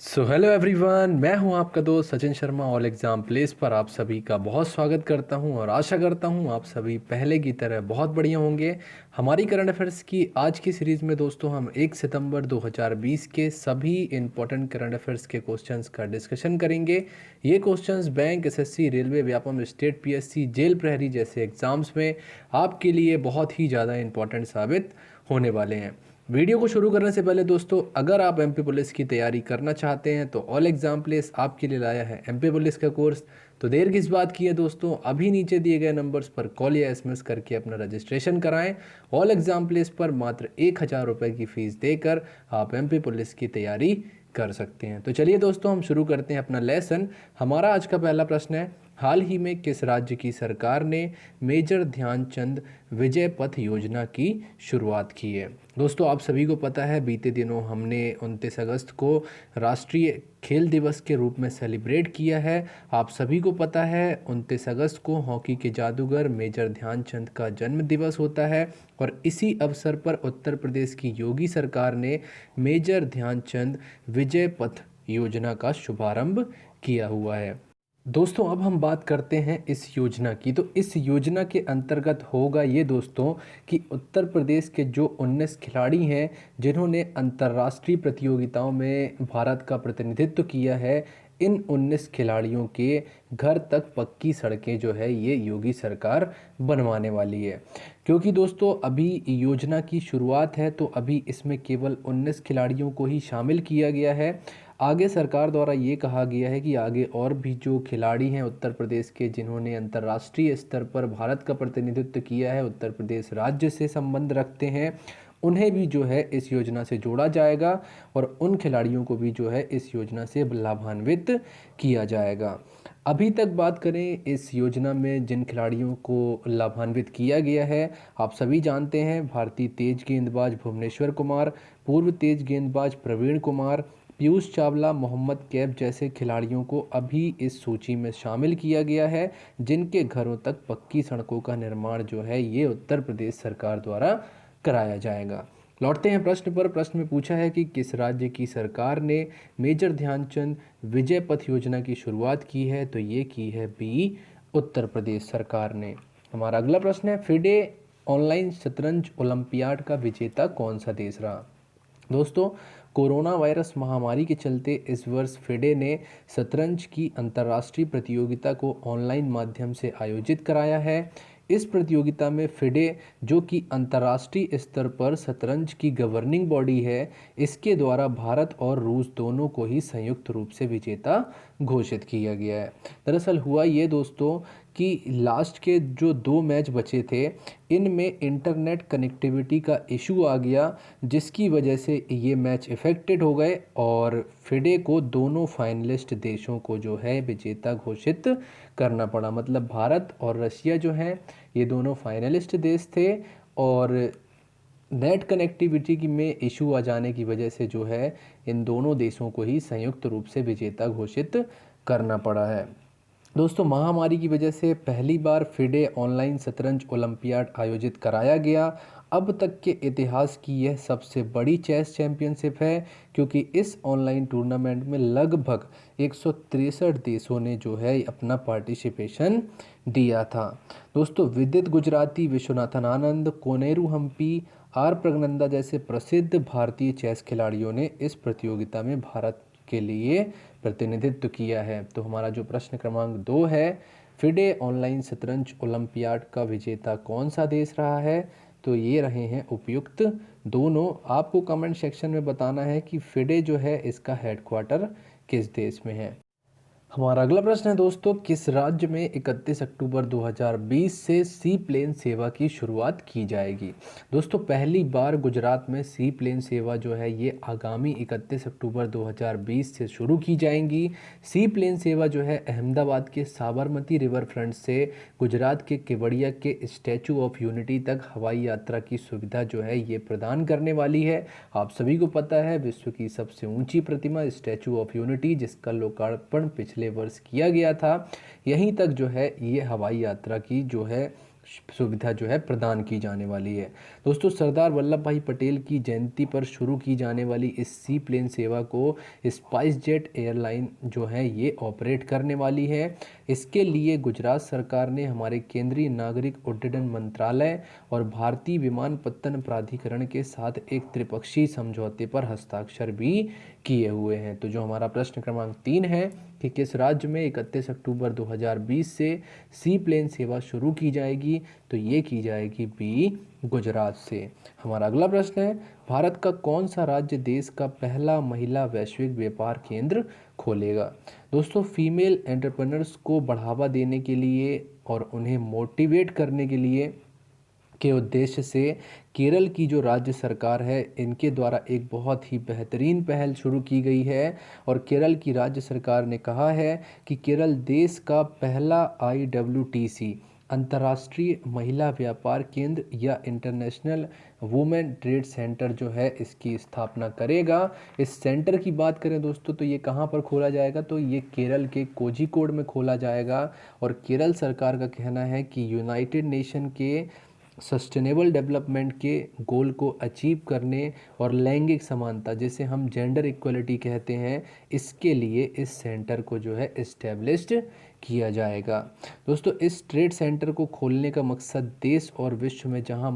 Hello everyone, मैं हूं आपका दोस्त Sachin Sharma. All exam place पर आप सभी का बहुत स्वागत करता हूं और आशा करता हूं आप सभी पहले की तरह बहुत बढ़िया होंगे। हमारी करंट अफेयर्स की आज की सीरीज़ में दोस्तों हम 1 सितंबर 2020 के सभी इंपॉर्टेंट करंट अफेयर्स के क्वेश्चंस का डिस्कशन करेंगे। ये questions bank, SSC, railway, Vyapam, state PSC, jail प्रहरी जैसे एग्ज़ाम्स में आपके लिए बहुत ही ज़्यादा इंपॉर्टेंट साबित होने वाले हैं। वीडियो को शुरू करने से पहले दोस्तों, अगर आप एमपी पुलिस की तैयारी करना चाहते हैं तो ऑल एग्जाम प्लेस आपके लिए लाया है एमपी पुलिस का कोर्स। तो देर किस बात की है दोस्तों, अभी नीचे दिए गए नंबर्स पर कॉल या एसएमएस करके अपना रजिस्ट्रेशन कराएं। ऑल एग्जाम प्लेस पर मात्र 1,000 रुपये की फ़ीस देकर आप एमपी पुलिस की तैयारी कर सकते हैं। तो चलिए दोस्तों, हम शुरू करते हैं अपना लेसन। हमारा आज का पहला प्रश्न है, हाल ही में किस राज्य की सरकार ने मेजर ध्यानचंद विजय पथ योजना की शुरुआत की है? दोस्तों, आप सभी को पता है बीते दिनों हमने 29 अगस्त को राष्ट्रीय खेल दिवस के रूप में सेलिब्रेट किया है। आप सभी को पता है 29 अगस्त को हॉकी के जादूगर मेजर ध्यानचंद का जन्म दिवस होता है और इसी अवसर पर उत्तर प्रदेश की योगी सरकार ने मेजर ध्यानचंद विजय पथ योजना का शुभारंभ किया हुआ है। दोस्तों, अब हम बात करते हैं इस योजना की। तो इस योजना के अंतर्गत होगा ये दोस्तों कि उत्तर प्रदेश के जो 19 खिलाड़ी हैं जिन्होंने अंतर्राष्ट्रीय प्रतियोगिताओं में भारत का प्रतिनिधित्व किया है, इन 19 खिलाड़ियों के घर तक पक्की सड़कें जो है ये योगी सरकार बनवाने वाली है। क्योंकि दोस्तों अभी योजना की शुरुआत है तो अभी इसमें केवल 19 खिलाड़ियों को ही शामिल किया गया है। आगे सरकार द्वारा ये कहा गया है कि आगे और भी जो खिलाड़ी हैं उत्तर प्रदेश के जिन्होंने अंतर्राष्ट्रीय स्तर पर भारत का प्रतिनिधित्व किया है, उत्तर प्रदेश राज्य से संबंध रखते हैं, उन्हें भी जो है इस योजना से जोड़ा जाएगा और उन खिलाड़ियों को भी जो है इस योजना से लाभान्वित किया जाएगा। अभी तक बात करें इस योजना में जिन खिलाड़ियों को लाभान्वित किया गया है, आप सभी जानते हैं भारतीय तेज गेंदबाज भुवनेश्वर कुमार, पूर्व तेज गेंदबाज प्रवीण कुमार, पीयूष चावला, मोहम्मद कैफ जैसे खिलाड़ियों को अभी इस सूची में शामिल किया गया है जिनके घरों तक पक्की सड़कों का निर्माण जो है ये उत्तर प्रदेश सरकार द्वारा कराया जाएगा। लौटते हैं प्रश्न पर। प्रश्न में पूछा है कि किस राज्य की सरकार ने मेजर ध्यानचंद विजय पथ योजना की शुरुआत की है? तो ये की है बी, उत्तर प्रदेश सरकार ने। हमारा अगला प्रश्न है, फिडे ऑनलाइन शतरंज ओलंपियाड का विजेता कौन सा देश रहा? दोस्तों, कोरोना वायरस महामारी के चलते इस वर्ष फिडे ने शतरंज की अंतर्राष्ट्रीय प्रतियोगिता को ऑनलाइन माध्यम से आयोजित कराया है। इस प्रतियोगिता में फिडे, जो कि अंतर्राष्ट्रीय स्तर पर शतरंज की गवर्निंग बॉडी है, इसके द्वारा भारत और रूस दोनों को ही संयुक्त रूप से विजेता घोषित किया गया है। दरअसल हुआ ये दोस्तों कि लास्ट के जो 2 मैच बचे थे इनमें इंटरनेट कनेक्टिविटी का इशू आ गया जिसकी वजह से ये मैच इफ़ेक्टेड हो गए और फिडे को दोनों फाइनलिस्ट देशों को जो है विजेता घोषित करना पड़ा। मतलब भारत और रशिया जो हैं ये दोनों फाइनलिस्ट देश थे और नेट कनेक्टिविटी की में इशू आ जाने की वजह से जो है इन दोनों देशों को ही संयुक्त रूप से विजेता घोषित करना पड़ा है। दोस्तों, महामारी की वजह से पहली बार फिडे ऑनलाइन शतरंज ओलंपियाड आयोजित कराया गया। अब तक के इतिहास की यह सबसे बड़ी चेस चैंपियनशिप है क्योंकि इस ऑनलाइन टूर्नामेंट में लगभग 163 देशों ने जो है अपना पार्टिसिपेशन दिया था। दोस्तों, विदित गुजराती, विश्वनाथन आनंद, कोनेरू हम्पी, आर प्रगनंदा जैसे प्रसिद्ध भारतीय चेस खिलाड़ियों ने इस प्रतियोगिता में भारत के लिए प्रतिनिधित्व किया है। तो हमारा जो प्रश्न क्रमांक 2 है, फिडे ऑनलाइन शतरंज ओलंपियाड का विजेता कौन सा देश रहा है? तो ये रहे हैं उपयुक्त दोनों। आपको कमेंट सेक्शन में बताना है कि फिडे जो है इसका हेडक्वार्टर किस देश में है। हमारा अगला प्रश्न है दोस्तों, किस राज्य में 31 अक्टूबर 2020 से सी प्लेन सेवा की शुरुआत की जाएगी? दोस्तों, पहली बार गुजरात में सी प्लेन सेवा जो है ये आगामी 31 अक्टूबर 2020 से शुरू की जाएंगी। सी प्लेन सेवा जो है अहमदाबाद के साबरमती रिवर फ्रंट से गुजरात के केवड़िया के स्टैचू ऑफ यूनिटी तक हवाई यात्रा की सुविधा जो है ये प्रदान करने वाली है। आप सभी को पता है विश्व की सबसे ऊंची प्रतिमा स्टैचू ऑफ यूनिटी जिसका लोकार्पण पिछले वर्ष किया गया था, यहीं तक जो है ये हवाई यात्रा की जो है सुविधा जो है प्रदान की जाने वाली है। दोस्तों, सरदार वल्लभ भाई पटेल की जयंती पर शुरू की जाने वाली इस सी प्लेन सेवा को स्पाइस जेट एयरलाइन जो है ये ऑपरेट करने वाली है। इसके लिए गुजरात सरकार ने हमारे केंद्रीय नागरिक उड्डयन मंत्रालय और भारतीय विमानपत्तन प्राधिकरण के साथ एक त्रिपक्षीय समझौते पर हस्ताक्षर भी किए हुए हैं। तो जो हमारा प्रश्न क्रमांक 3 है कि किस राज्य में 31 अक्टूबर 2020 से सी प्लेन सेवा शुरू की जाएगी, तो ये की जाएगी बी, गुजरात से। हमारा अगला प्रश्न है, भारत का कौन सा राज्य देश का पहला महिला वैश्विक व्यापार केंद्र खोलेगा? दोस्तों, फीमेल एंटरप्रेन्योर्स को बढ़ावा देने के लिए और उन्हें मोटिवेट करने के लिए के उद्देश्य से केरल की जो राज्य सरकार है इनके द्वारा एक बहुत ही बेहतरीन पहल शुरू की गई है। और केरल की राज्य सरकार ने कहा है कि केरल देश का पहला IWTC अंतर्राष्ट्रीय महिला व्यापार केंद्र या इंटरनेशनल वुमेन ट्रेड सेंटर जो है इसकी स्थापना करेगा। इस सेंटर की बात करें दोस्तों तो ये कहाँ पर खोला जाएगा, तो ये केरल के कोझिकोड में खोला जाएगा। और केरल सरकार का कहना है कि यूनाइटेड नेशन के सस्टेनेबल डेवलपमेंट के गोल को अचीव करने और लैंगिक समानता, जिसे हम जेंडर इक्वलिटी कहते हैं, इसके लिए इस सेंटर को जो है इस्टेब्लिश्ड किया जाएगा। दोस्तों, इस ट्रेड सेंटर को खोलने का मकसद देश और विश्व में जहां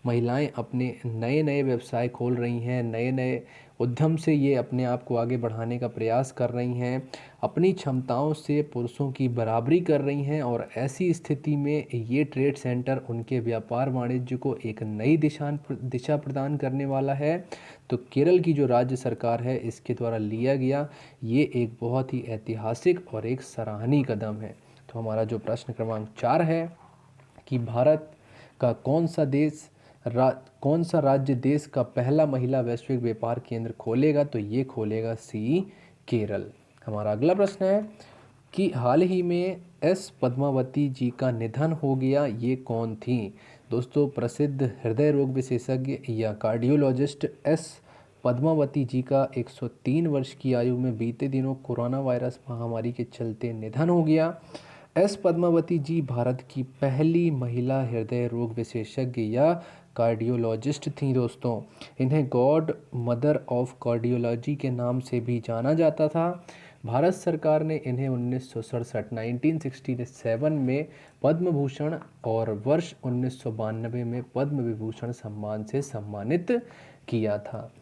महिलाएं अपने नए नए व्यवसाय खोल रही हैं, नए नए उद्यम से ये अपने आप को आगे बढ़ाने का प्रयास कर रही हैं, अपनी क्षमताओं से पुरुषों की बराबरी कर रही हैं, और ऐसी स्थिति में ये ट्रेड सेंटर उनके व्यापार वाणिज्य को एक नई दिशा प्रदान करने वाला है। तो केरल की जो राज्य सरकार है इसके द्वारा लिया गया ये एक बहुत ही ऐतिहासिक और एक सराहनीय कदम है। तो हमारा जो प्रश्न क्रमांक 4 है कि भारत का कौन सा राज्य देश का पहला महिला वैश्विक व्यापार केंद्र खोलेगा, तो ये खोलेगा सी, केरल। हमारा अगला प्रश्न है कि हाल ही में एस पद्मावती जी का निधन हो गया, ये कौन थी? दोस्तों, प्रसिद्ध हृदय रोग विशेषज्ञ या कार्डियोलॉजिस्ट एस पद्मावती जी का 103 वर्ष की आयु में बीते दिनों कोरोना वायरस महामारी के चलते निधन हो गया। एस पद्मावती जी भारत की पहली महिला हृदय रोग विशेषज्ञ या कार्डियोलॉजिस्ट थीं दोस्तों। इन्हें गॉड मदर ऑफ कार्डियोलॉजी के नाम से भी जाना जाता था। भारत सरकार ने इन्हें 1967 में पद्म भूषण और वर्ष 1992 में पद्म विभूषण सम्मान से सम्मानित किया था।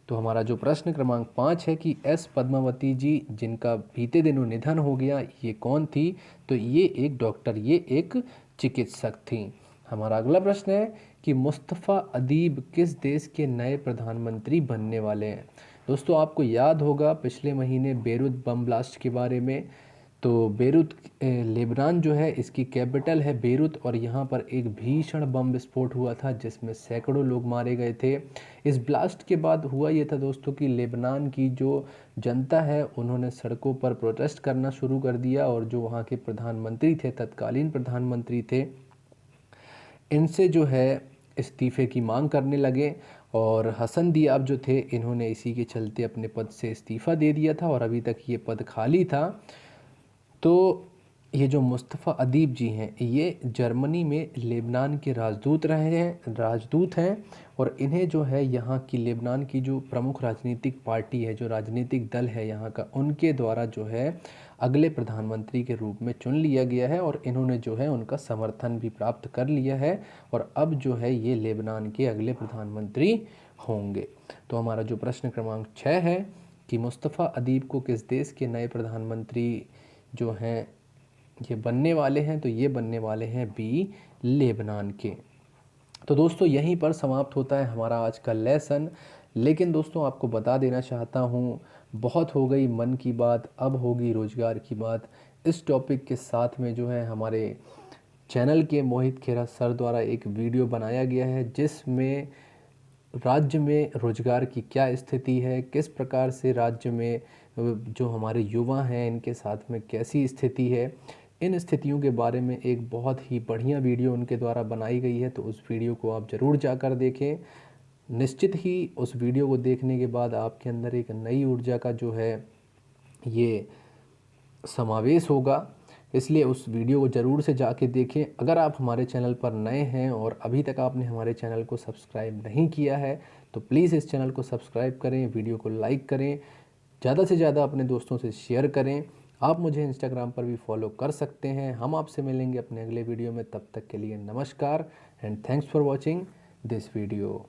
तो हमारा जो प्रश्न क्रमांक 5 है कि एस पद्मावती जी जिनका बीते दिनों निधन हो गया ये कौन थी, तो ये एक डॉक्टर, ये एक चिकित्सक थी। हमारा अगला प्रश्न है कि मुस्तफ़ा अदीब किस देश के नए प्रधानमंत्री बनने वाले हैं? दोस्तों, आपको याद होगा पिछले महीने बेरूत बम ब्लास्ट के बारे में। तो बेरूत लेबनान जो है इसकी कैपिटल है बेरूत, और यहाँ पर एक भीषण बम विस्फोट हुआ था जिसमें सैकड़ों लोग मारे गए थे। इस ब्लास्ट के बाद हुआ ये था दोस्तों कि लेबनान की जो जनता है उन्होंने सड़कों पर प्रोटेस्ट करना शुरू कर दिया, और जो वहाँ के प्रधानमंत्री थे, तत्कालीन प्रधानमंत्री थे, इनसे जो है इस्तीफ़े की मांग करने लगे। और हसन दियाब जो थे इन्होंने इसी के चलते अपने पद से इस्तीफ़ा दे दिया था और अभी तक ये पद खाली था। तो ये जो मुस्तफ़ा अदीब जी हैं ये जर्मनी में लेबनान के राजदूत हैं, और इन्हें जो है यहाँ की लेबनान की जो प्रमुख राजनीतिक पार्टी है, जो राजनीतिक दल है यहाँ का, उनके द्वारा जो है अगले प्रधानमंत्री के रूप में चुन लिया गया है, और इन्होंने जो है उनका समर्थन भी प्राप्त कर लिया है, और अब जो है ये लेबनान के अगले प्रधानमंत्री होंगे। तो हमारा जो प्रश्न क्रमांक 6 है कि मुस्तफ़ा अदीब को किस देश के नए प्रधानमंत्री जो हैं ये बनने वाले हैं, तो ये बनने वाले हैं बी, लेबनान के। तो दोस्तों, यहीं पर समाप्त होता है हमारा आज का लेसन। लेकिन दोस्तों, आपको बता देना चाहता हूँ, बहुत हो गई मन की बात, अब होगी रोजगार की बात। इस टॉपिक के साथ में जो है हमारे चैनल के मोहित खेरा सर द्वारा एक वीडियो बनाया गया है जिसमें राज्य में रोजगार की क्या स्थिति है, किस प्रकार से राज्य में जो हमारे युवा हैं इनके साथ में कैसी स्थिति है, इन स्थितियों के बारे में एक बहुत ही बढ़िया वीडियो उनके द्वारा बनाई गई है। तो उस वीडियो को आप ज़रूर जाकर देखें। निश्चित ही उस वीडियो को देखने के बाद आपके अंदर एक नई ऊर्जा का जो है ये समावेश होगा, इसलिए उस वीडियो को ज़रूर से जाके देखें। अगर आप हमारे चैनल पर नए हैं और अभी तक आपने हमारे चैनल को सब्सक्राइब नहीं किया है तो प्लीज़ इस चैनल को सब्सक्राइब करें, वीडियो को लाइक करें, ज़्यादा से ज़्यादा अपने दोस्तों से शेयर करें। आप मुझे इंस्टाग्राम पर भी फॉलो कर सकते हैं। हम आपसे मिलेंगे अपने अगले वीडियो में, तब तक के लिए नमस्कार and thanks for watching this video.